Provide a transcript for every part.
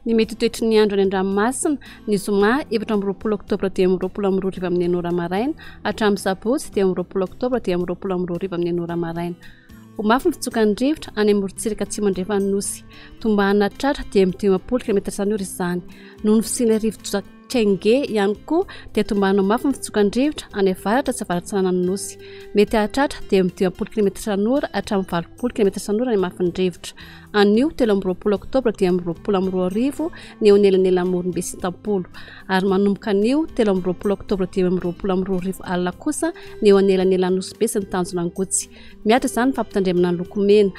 Ny mety toetry ny andro any an-dranomasina ny zoma 20 Octobre dia 20 amin'ny enora maraina hatramin'ny sabotsy dia 20 Octobre dia 20 amin'ny enora maraina. Ho mafy ny fitsokan'ny rivotra any amorontsiraka atsimo andrefan'ny nosy. Tombahana tratra dia 20 km/h izany. Noho ny fisian'ny rivotra Tenge ihany koa dia tombahana mafy ny fitsokan'ny rivotra any avaratra sy avaratsanan'ny nosy. Mety hahatratra dia 20 km/h hatramin'ny 20 km/h ny mafy ny rivotra. Anio 13 Octobre dia 20 ny eo anelanelany Moronbe sy Tampolo ary manomboka anio 13 Octobre dia 20 alina kosa ny eo anelanelany Nosy sy ny tanjona Angotsy. Miatra izany fampitandremana ny loko mena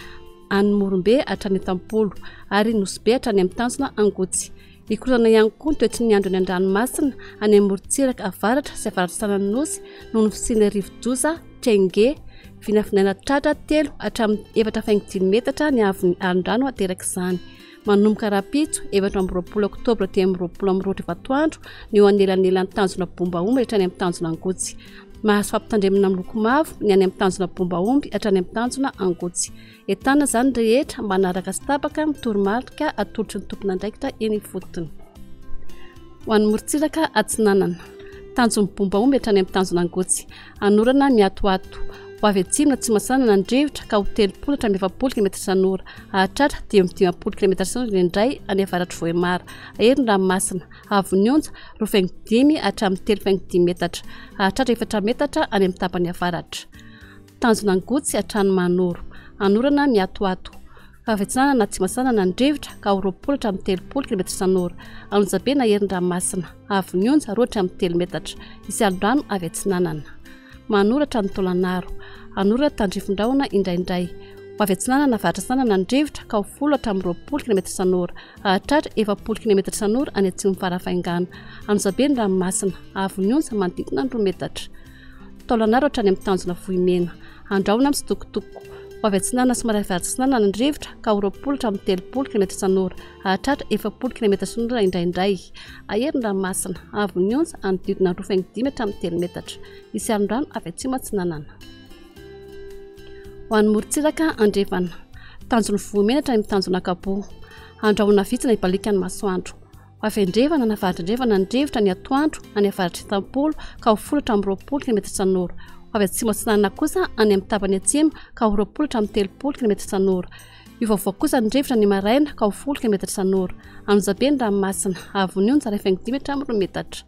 any Moronbe hatrany Tampolo ary Nosy hatrany amin'ny tanjona Angotsy. Ikorana ihany koa ny toetry ny andro any an-dranomasina any amorontsiraka avaratra sy avaratsanan'ny nosy noho ny fisian'ny rivo-doza Tenge. Vinavinana tratra 3 hatramin'ny 4.5 metatra ny avy ny alin-drano ateraka izany. Manomboka rapitso 20 Octobre dia 20 atoandro ny eo anelanelany tanjona Bombaomby hatrany amin'ny tanjona Angotsy. Mahazo fampitandremana amin'ny loko mavo ny any amin'ny tanjona Bombaomby hatrany amin'ny tanjona Angotsy. Entana izany rehetra mba naraka sy tapaka mitoromarika atolotry ny tompona andraikitra eny ifotony. Ho an'ny morontsiraka Atsinanana tanjona Bombaomby hatrany amin'ny tanjona Angotsy. Anorana miatoato. Ho avy atsimo na tsy masanana ny rivotra ka ho 30 hatramin'ny 20 km/h. Hahatratra dia 20 km/h indray any avaratra Vohemara. Ahery ny ranomasina. Avy onja 25 hatramin'ny 3.5 metatra. Hahatratra 4 metatra any amin'ny tapany avaratra. Tanjona Angotsy hatrany Manoro. Anorana miatoato. Avy atsinanana na tsy masanana ny rivotra ka ho 20 hatramin'ny 30 km/h. Anonjabe na ahery ny ranomasina. Avy onja 2 hatramin'ny 3 metatra. Isy alin-drano avy atsinanana. Manoratra ny Tolanaro. Anoratra tandrifondraona indraindray. Ho avy atsinanana avaratra sanana ny rivotra ka ho 10 hatramin'ny 20 km/h. Hahatratra 70 km/h any atsimo farafaingana. Anonjabe ny ranomasina. Avy onja manodidina 2 metatra. Tolanaro hatrany amin'ny tanjona Vohimena. Andraona mitsitokotoko. Ho avy atsinanana somary avaratra sanana ny rivotra ka ho 20 hatramin'ny 30 km/h. Hahatratra 70 km/h indraindray. Ahery ny ranomasina. Avy onja anodidina 2.5 hatramin'ny 3 metatra. Isy alin-drano avy atsimo atsinanana. Ho an'ny morontsiraka Andrefana tanjona Vohimena hatrany amin'ny tanjona Kabo. Andraona vitsina ibalikan'ny masoandro. Ho avy Andrefana na avaratra Andrefana ny rivotra ny atoandro any avaratra Tampolo ka ho 10 hatramin'ny 20 km/h. Ho avy atsimo atsinanana kosa any amin'ny tapany atsimo ka ho 20 hatramin'ny 30 km/h. Io vaovao kosa ny rivotra ny maraina ka ho 10 km/h. Anonjabe ny ranomasina. Avy onja 5 hatramin'ny 2 metatra.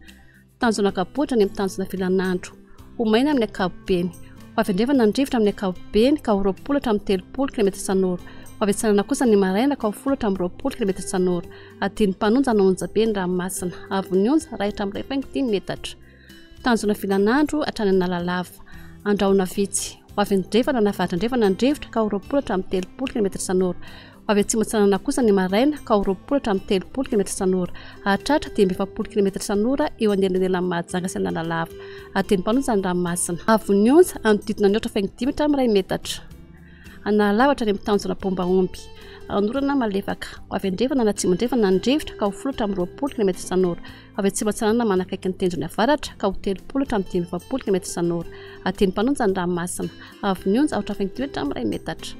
Tanjona Kabo hatrany amin'ny tanjona Vilanandro. Ho maina amin'ny ankapobeny. Ho avy Andrefana ny rivotra amin'ny ankapobeny ka ho 20 hatramin'ny 30 km/h. Ho avy atsinanana kosa ny maraina ka ho 10 hatramin'ny 20 km/h. Adiny mpanonja na onjabe ny ranomasina. Avy onja 2 hatramin'ny 5 metatra. Tanjona Vilanandro hatrany Analalava. Andraona vitsy. Ho avy Andrefana na avaratra Andrefana ny rivotra ka ho 20 hatramin'ny 30 km/h. Ho avy atsimo atsinanana kosa ny maraina ka ho 20 hatramin'ny 30 km/h. Hahatratra dia 70 km/h eo anelanelany Mahajanga sy Analalava. Adiny mpanonja ny ranomasina. Avy onja anodidina 9.5 hatramin'ny 2 metatra. Analalava hatrany amin'ny tanjona Bombaomby. Anorana malefaka. Ho avy Andrefana na atsimo Andrefana ny rivotra ka ho 10 hatramin'ny 20 km/h. Ho avy atsimo atsinanana manakaiky ny tendrony avaratra ka ho 30 hatramin'ny 20 km/h. Adiny mpanonja ny ranomasina. Avy onja 8.5 hatramin'ny 2 metatra.